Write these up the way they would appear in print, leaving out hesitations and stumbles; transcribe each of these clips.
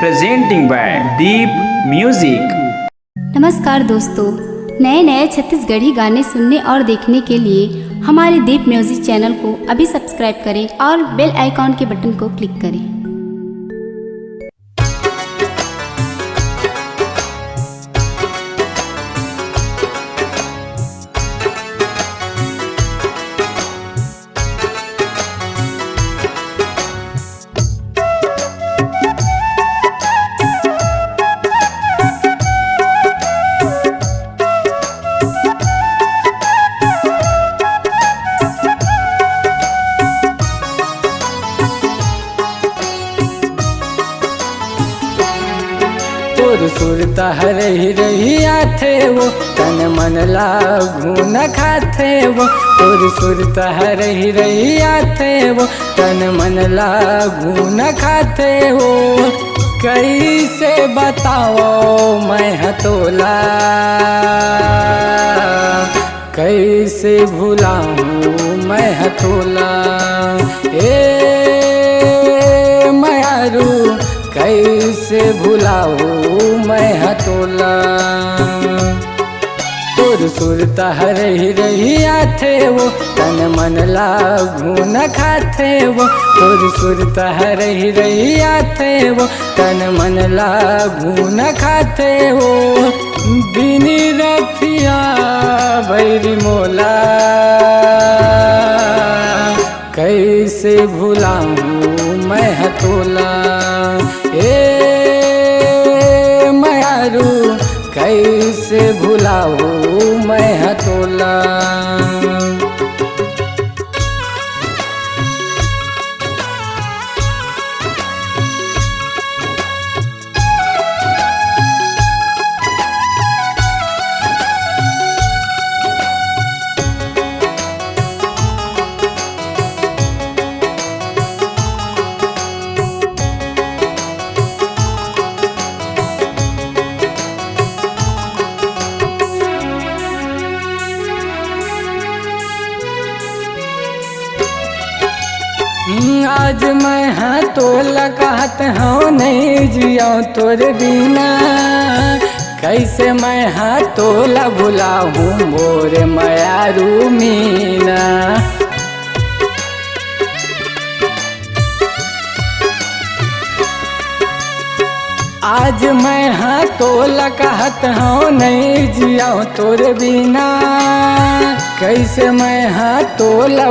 presenting by Deep Music। नमस्कार दोस्तों, नए नए छत्तीसगढ़ी गाने सुनने और देखने के लिए हमारे दीप म्यूजिक चैनल को अभी सब्सक्राइब करें और बेल आइकॉन के बटन को क्लिक करें। सुरता रही रही आथे वो तन मन लागू न खाथे वो तोर सुरता रही रही आथे वो तन मन लागू न खाथे वो कैसे बताओ मैं हतोला कैसे भुलाऊं मैं हतोला मारू कैसे भुलाऊं मैं हतोला तोर सुरता रही रही आथे वो तन मन लागू न खाथे वो तोर सुरता रही रही आथे वो तन मन लागू न खाथे वो दिन रतिया बैरी मोला कैसे भुलाऊं मैं हतोला मारू कैसे भुलाऊं मैं हतोला। आज मैं हाँ तो लगात हूँ नहीं जिया तोर बिना कैसे मैं हाँ तो भुलाऊँ मोर मायारू मीना आज मैं हाँ तो कहत हूँ नहीं जिया तोर बिना कैसे मैं हाँ तो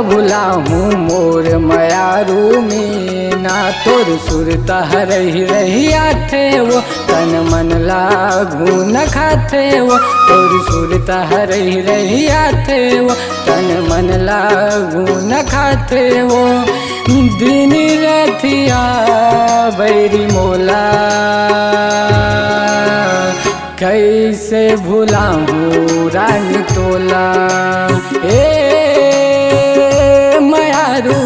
भुलाऊँ मोर मायारू मीना तोर सुरता रही रही आथे वो तन मन लागू न खाथे वो तोर सुरता रही रही आथे वो तन मन लागू न खाथे वो दिन रतिया बैरी मोला कैसे भुलाऊं रानी तोला मारू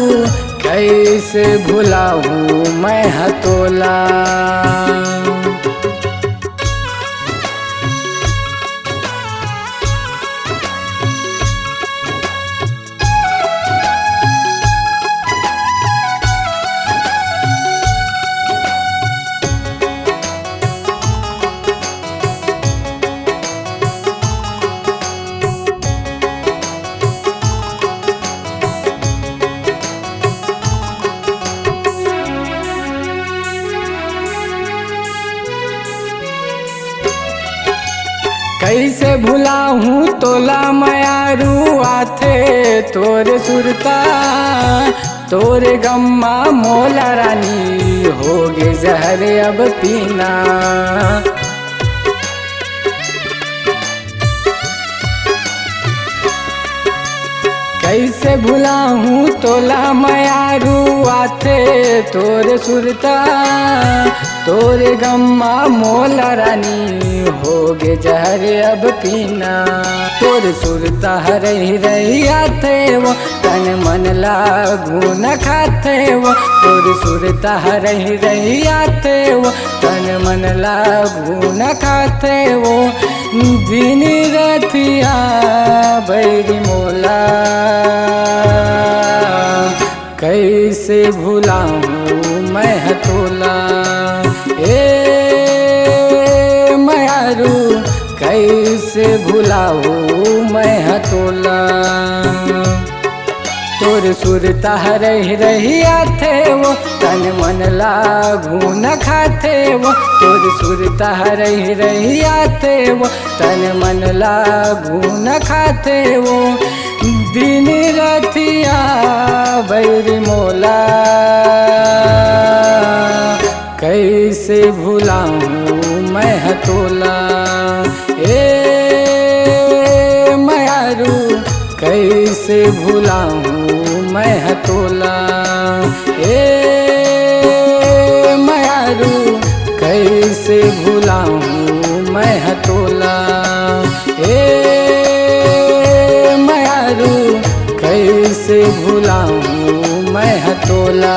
कैसे भुलाऊं मैं हतोला। कैसे भुलाऊं तोला मायारू आथे तोरे सुरता तोरे गम्मा मोला रानी होगे जहर अब पीना कैसे भुलाऊं तोला मायारू आथे तोरे सुरता तोरे गम्मा मोला रानी होगे जहर अब पीना तोर सुरता रही रही आथे वो तन मन लागू न खाथे वो तोर सुरता रही रही आथे वो तन मन लागू न खाथे वो दिन रतिया बैरी मोला कैसे भुलाऊं मैं हतोला। कैसे भुलाऊं मैं हतोला। तोर सुरता रही रही आथे वो तन मन लागू न खाथे वो। तोर सुरता रही रही आथे वो तन मन लागू न खाथे वो। दिन रतिया बैरी मोला कैसे भुलाऊं मैं हतोला। ए मायारू कैसे भुलाऊं मैं हतोला। ए मायारू कैसे भुलाऊं मैं हतोला। ए मायारू कैसे भुलाऊं मैं हतोला।